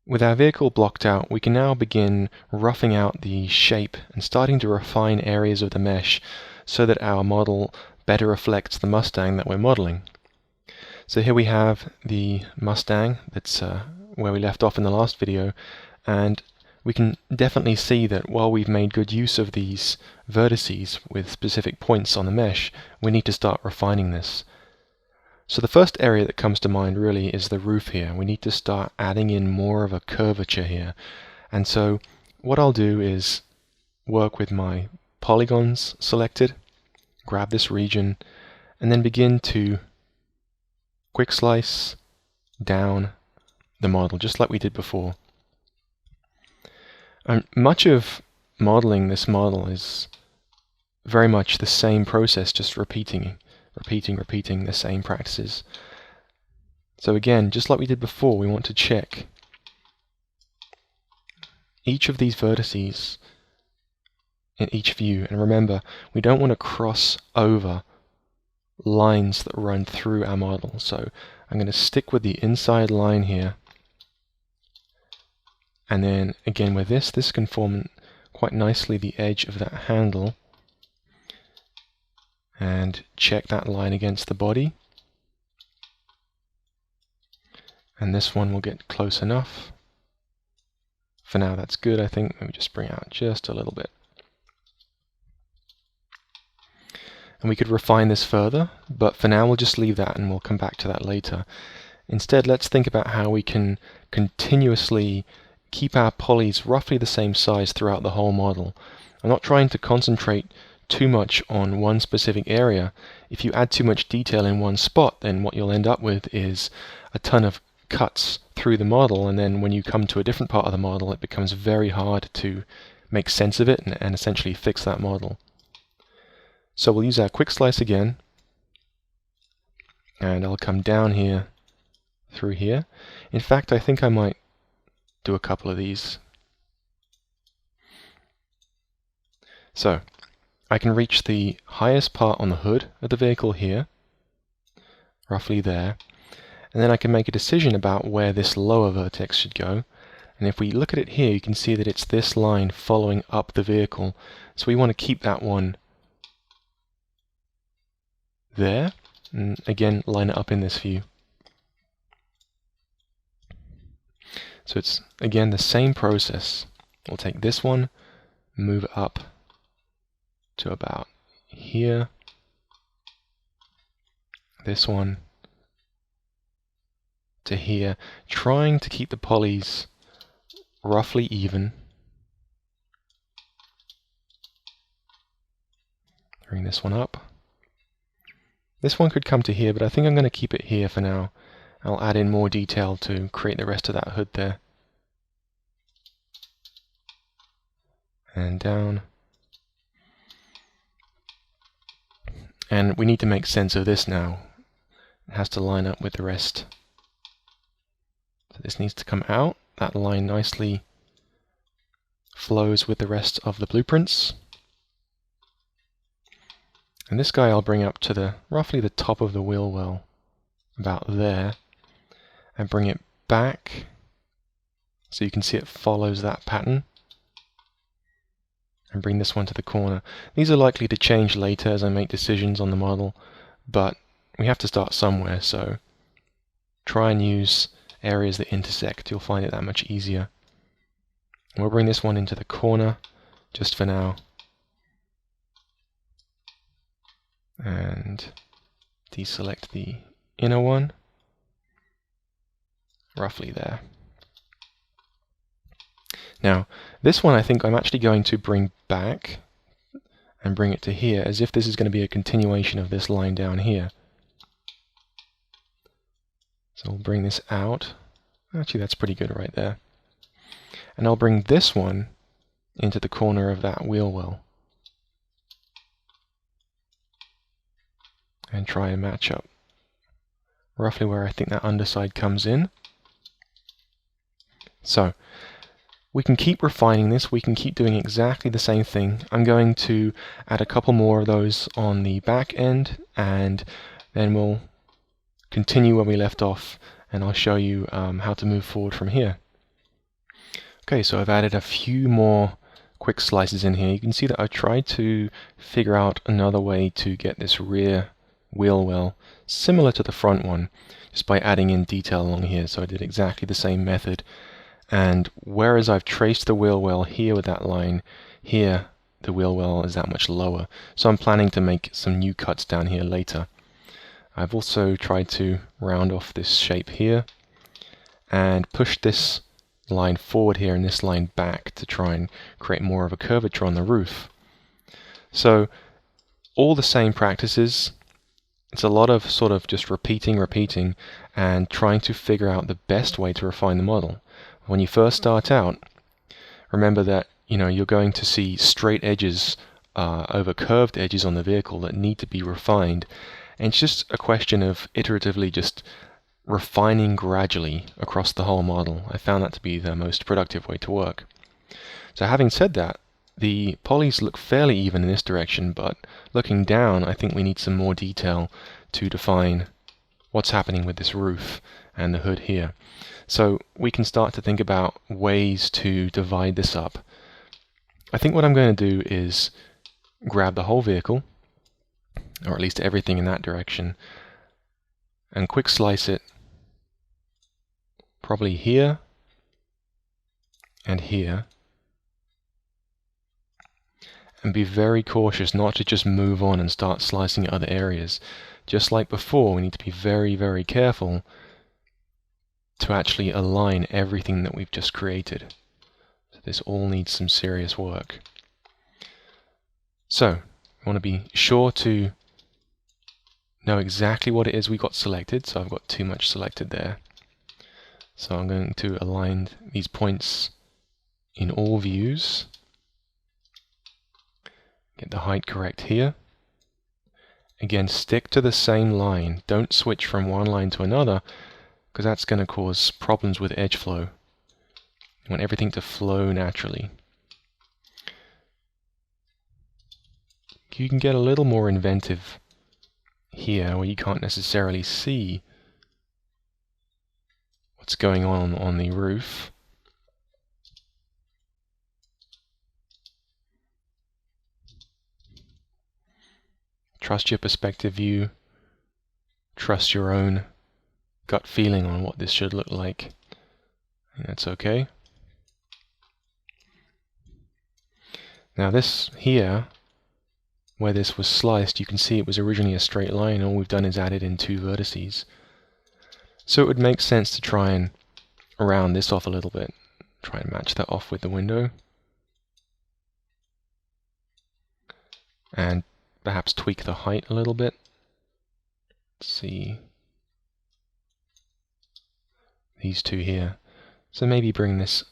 With our vehicle blocked out, we can now begin roughing out the shape and starting to refine areas of the mesh so that our model better reflects the Mustang that we're modeling. So here we have the Mustang that's where we left off in the last video, and we can definitely see that while we've made good use of these vertices with specific points on the mesh, we need to start refining this. So the first area that comes to mind really is the roof here. We need to start adding in more of a curvature here. And so what I'll do is work with my polygons selected, grab this region, and then begin to quick slice down the model, just like we did before. Much of modeling this model is very much the same process, just repeating the same practices. So again, just like we did before, we want to check each of these vertices in each view. And remember, we don't want to cross over lines that run through our model. So I'm going to stick with the inside line here. And then again with this can form quite nicely the edge of that handle. And check that line against the body. And this one will get close enough. For now that's good, I think. Let me just bring it out just a little bit. And we could refine this further, but for now we'll just leave that and we'll come back to that later. Instead, let's think about how we can continuously keep our polys roughly the same size throughout the whole model. I'm not trying to concentrate too much on one specific area. If you add too much detail in one spot, then what you'll end up with is a ton of cuts through the model, and then when you come to a different part of the model, it becomes very hard to make sense of it and essentially fix that model. So we'll use our quick slice again, and I'll come down here through here. In fact, I think I might do a couple of these. So I can reach the highest part on the hood of the vehicle here, roughly there, and then I can make a decision about where this lower vertex should go. And if we look at it here, you can see that it's this line following up the vehicle. So we want to keep that one there, and again line it up in this view. So it's again the same process. We'll take this one, move it up to about here, this one to here, trying to keep the polys roughly even. Bring this one up. This one could come to here, but I think I'm going to keep it here for now. I'll add in more detail to create the rest of that hood there. And down. And we need to make sense of this now. It has to line up with the rest. So this needs to come out. That line nicely flows with the rest of the blueprints. And this guy I'll bring up to roughly the top of the wheel well, about there, and bring it back so you can see it follows that pattern. And bring this one to the corner. These are likely to change later as I make decisions on the model, but we have to start somewhere, so try and use areas that intersect. You'll find it that much easier. And we'll bring this one into the corner just for now. And deselect the inner one, roughly there. Now, this one I think I'm actually going to bring back and bring it to here, as if this is going to be a continuation of this line down here. So we'll bring this out. Actually, that's pretty good right there. And I'll bring this one into the corner of that wheel well. And try and match up roughly where I think that underside comes in. So we can keep refining this, we can keep doing exactly the same thing. I'm going to add a couple more of those on the back end, and then we'll continue where we left off, and I'll show you how to move forward from here. Okay, so I've added a few more quick slices in here. You can see that I've tried to figure out another way to get this rear wheel well similar to the front one, just by adding in detail along here. So I did exactly the same method, and whereas I've traced the wheel well here with that line, here the wheel well is that much lower. So I'm planning to make some new cuts down here later. I've also tried to round off this shape here and push this line forward here and this line back to try and create more of a curvature on the roof. So all the same practices. It's a lot of sort of just repeating, and trying to figure out the best way to refine the model. When you first start out, remember that you're going to see straight edges over curved edges on the vehicle that need to be refined, and it's just a question of iteratively just refining gradually across the whole model. I found that to be the most productive way to work. So having said that, the polys look fairly even in this direction, but looking down, I think we need some more detail to define what's happening with this roof and the hood here. So we can start to think about ways to divide this up. I think what I'm going to do is grab the whole vehicle, or at least everything in that direction, and quick slice it probably here and here, and be very cautious not to just move on and start slicing at other areas. Just like before, we need to be very, very careful to actually align everything that we've just created. So this all needs some serious work. So we want to be sure to know exactly what it is we got selected. So I've got too much selected there. So I'm going to align these points in all views. Get the height correct here. Again, stick to the same line. Don't switch from one line to another, because that's going to cause problems with edge flow. You want everything to flow naturally. You can get a little more inventive here, where you can't necessarily see what's going on the roof. Trust your perspective view. Trust your own gut feeling on what this should look like. And that's okay. Now this here, where this was sliced, you can see it was originally a straight line. All we've done is added in two vertices. So it would make sense to try and round this off a little bit. Try and match that off with the window. And perhaps tweak the height a little bit. Let's see. These two here. So maybe bring this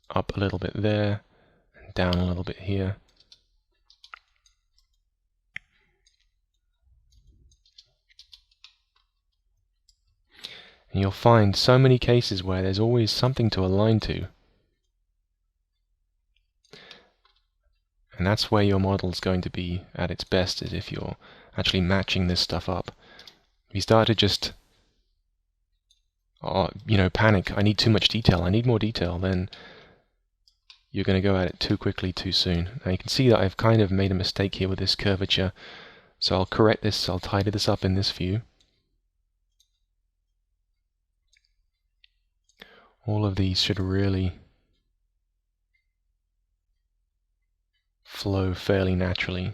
up a little bit there, and down a little bit here. And you'll find so many cases where there's always something to align to. And that's where your model is going to be at its best, is if you're actually matching this stuff up. If you start to just panic, I need too much detail, I need more detail, then you're going to go at it too quickly, too soon. Now you can see that I've kind of made a mistake here with this curvature, so I'll correct this, I'll tidy this up in this view. All of these should really flow fairly naturally.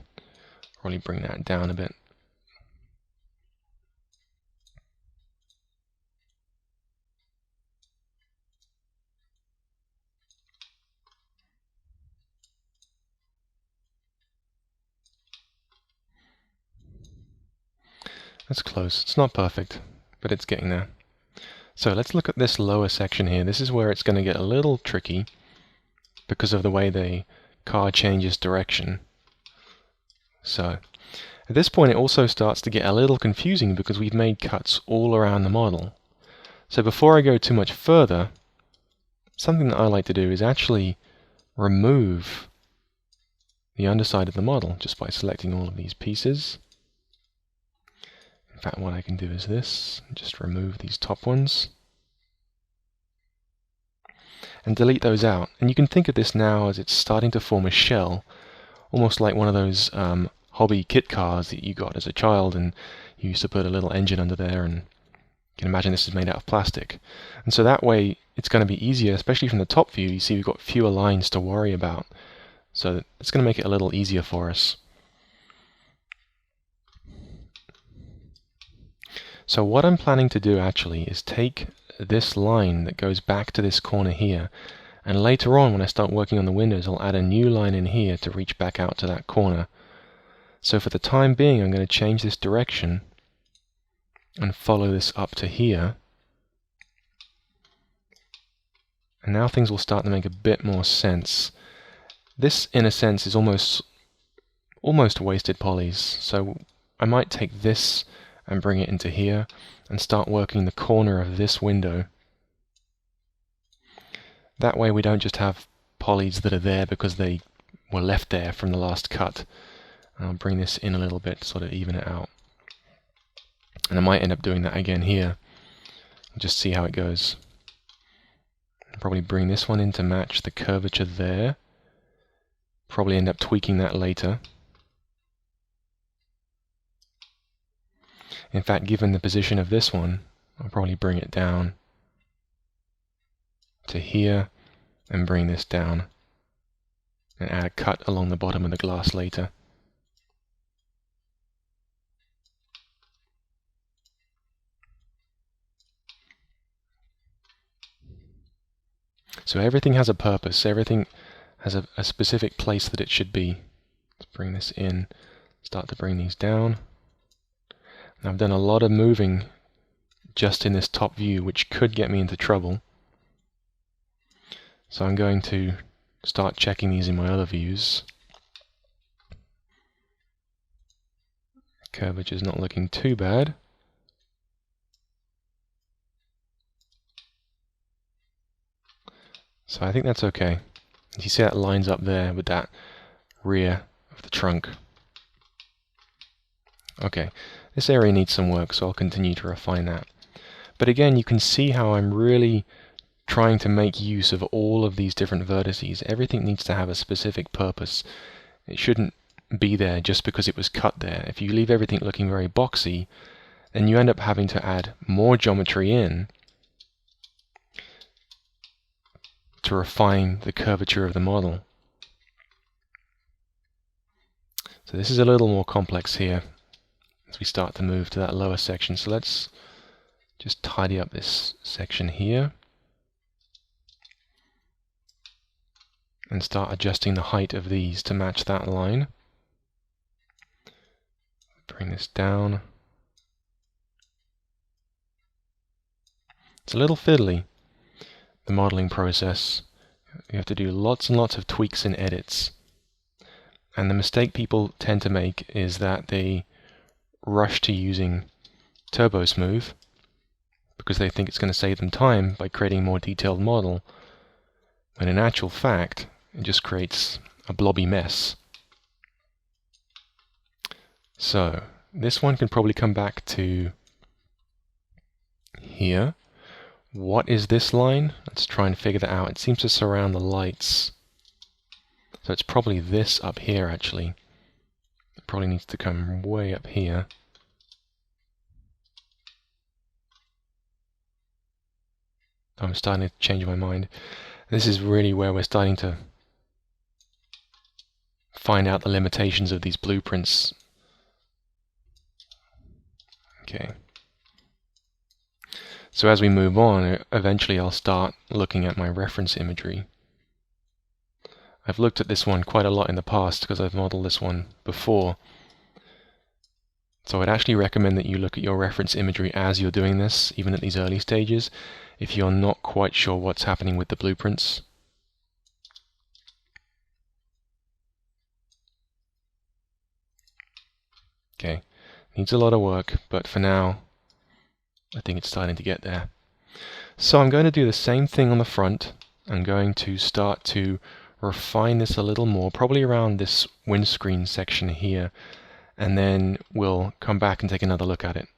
Probably bring that down a bit. That's close. It's not perfect, but it's getting there. So let's look at this lower section here. This is where it's going to get a little tricky because of the way the car changes direction. So at this point it also starts to get a little confusing because we've made cuts all around the model. So before I go too much further, something that I like to do is actually remove the underside of the model just by selecting all of these pieces. In fact, what I can do is this, just remove these top ones. and delete those out. And you can think of this now as it's starting to form a shell, almost like one of those hobby kit cars that you got as a child, and you used to put a little engine under there, and you can imagine this is made out of plastic. And so that way it's going to be easier, especially from the top view. You see we've got fewer lines to worry about, so it's going to make it a little easier for us. So what I'm planning to do actually is take this line that goes back to this corner here, and later on when I start working on the windows I'll add a new line in here to reach back out to that corner. So for the time being I'm going to change this direction and follow this up to here, and now things will start to make a bit more sense. This in a sense is almost wasted polys, so I might take this and bring it into here and start working the corner of this window. That way we don't just have polys that are there because they were left there from the last cut. I'll bring this in a little bit to sort of even it out. And I might end up doing that again here. Just see how it goes. I'll probably bring this one in to match the curvature there. Probably end up tweaking that later. In fact, given the position of this one, I'll probably bring it down to here and bring this down and add a cut along the bottom of the glass later. So everything has a purpose, everything has a specific place that it should be. Let's bring this in, start to bring these down. I've done a lot of moving just in this top view, which could get me into trouble. So I'm going to start checking these in my other views. Curvature's not looking too bad. So I think that's okay. You see that lines up there with that rear of the trunk. Okay, this area needs some work, so I'll continue to refine that. But again, you can see how I'm really trying to make use of all of these different vertices. Everything needs to have a specific purpose. It shouldn't be there just because it was cut there. If you leave everything looking very boxy, then you end up having to add more geometry in to refine the curvature of the model. So this is a little more complex here as we start to move to that lower section. So let's just tidy up this section here and start adjusting the height of these to match that line. Bring this down. It's a little fiddly, the modeling process. You have to do lots and lots of tweaks and edits. And the mistake people tend to make is that they rush to using Turbo Smooth because they think it's going to save them time by creating a more detailed model, when in actual fact it just creates a blobby mess. So this one can probably come back to here. What is this line? Let's try and figure that out. It seems to surround the lights. So it's probably this up here actually. It probably needs to come way up here. I'm starting to change my mind. This is really where we're starting to find out the limitations of these blueprints. Okay. So as we move on, eventually I'll start looking at my reference imagery. I've looked at this one quite a lot in the past because I've modeled this one before. So I'd actually recommend that you look at your reference imagery as you're doing this, even at these early stages, if you're not quite sure what's happening with the blueprints. Okay, needs a lot of work, but for now, I think it's starting to get there. So I'm going to do the same thing on the front. I'm going to start to refine this a little more, probably around this windscreen section here, and then we'll come back and take another look at it.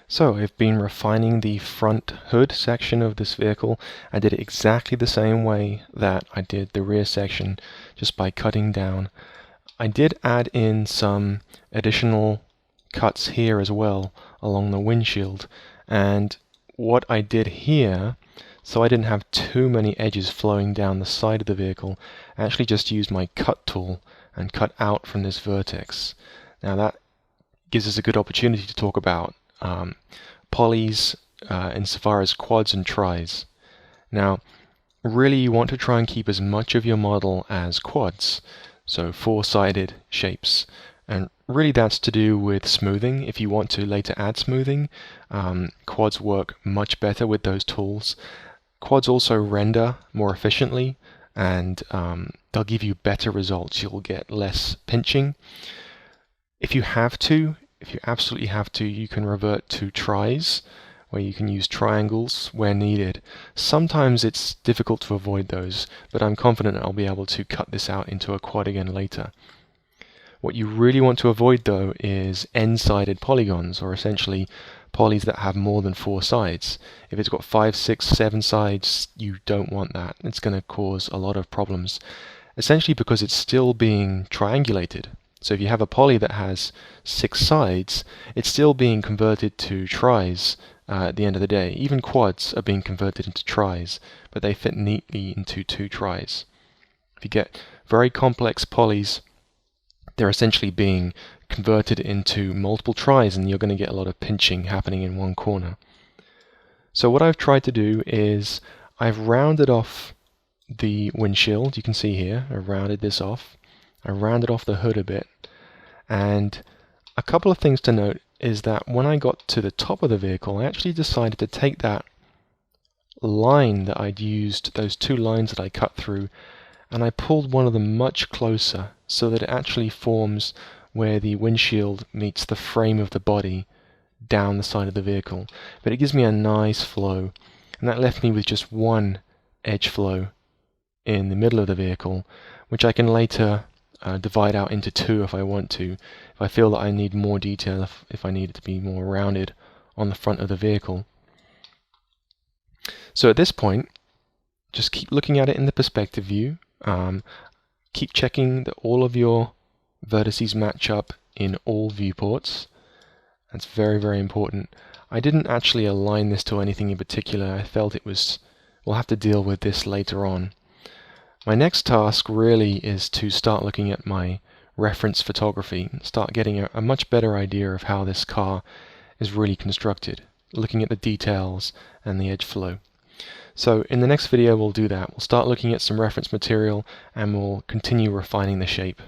So I've been refining the front hood section of this vehicle. I did it exactly the same way that I did the rear section, just by cutting down. I did add in some additional cuts here as well along the windshield, and what I did here, so I didn't have too many edges flowing down the side of the vehicle, I actually just used my cut tool and cut out from this vertex. Now that gives us a good opportunity to talk about polys insofar as quads and tris. Now, really you want to try and keep as much of your model as quads, so four-sided shapes. And really that's to do with smoothing. If you want to later add smoothing, quads work much better with those tools. Quads also render more efficiently, and they'll give you better results. You'll get less pinching. If you absolutely have to, you can revert to tris, where you can use triangles where needed. Sometimes it's difficult to avoid those, but I'm confident I'll be able to cut this out into a quad again later. What you really want to avoid though is n-sided polygons, or essentially polys that have more than 4 sides. If it's got 5, 6, 7 sides, you don't want that. It's going to cause a lot of problems, essentially because it's still being triangulated. So if you have a poly that has 6 sides, it's still being converted to tris at the end of the day. Even quads are being converted into tris, but they fit neatly into 2 tris. If you get very complex polys, they're essentially being converted into multiple tris, and you're going to get a lot of pinching happening in one corner. So what I've tried to do is I've rounded off the windshield. You can see here, I've rounded this off. I rounded off the hood a bit, and a couple of things to note is that when I got to the top of the vehicle, I actually decided to take that line that I'd used, those 2 lines that I cut through, and I pulled one of them much closer so that it actually forms where the windshield meets the frame of the body down the side of the vehicle. But it gives me a nice flow, and that left me with just one edge flow in the middle of the vehicle, which I can later divide out into 2 if I want to, if I feel that I need more detail, if I need it to be more rounded on the front of the vehicle. So at this point, just keep looking at it in the perspective view. Keep checking that all of your vertices match up in all viewports. That's very, very important. I didn't actually align this to anything in particular. I felt we'll have to deal with this later on. My next task really is to start looking at my reference photography, start getting a much better idea of how this car is really constructed, looking at the details and the edge flow. So in the next video we'll do that. We'll start looking at some reference material and we'll continue refining the shape.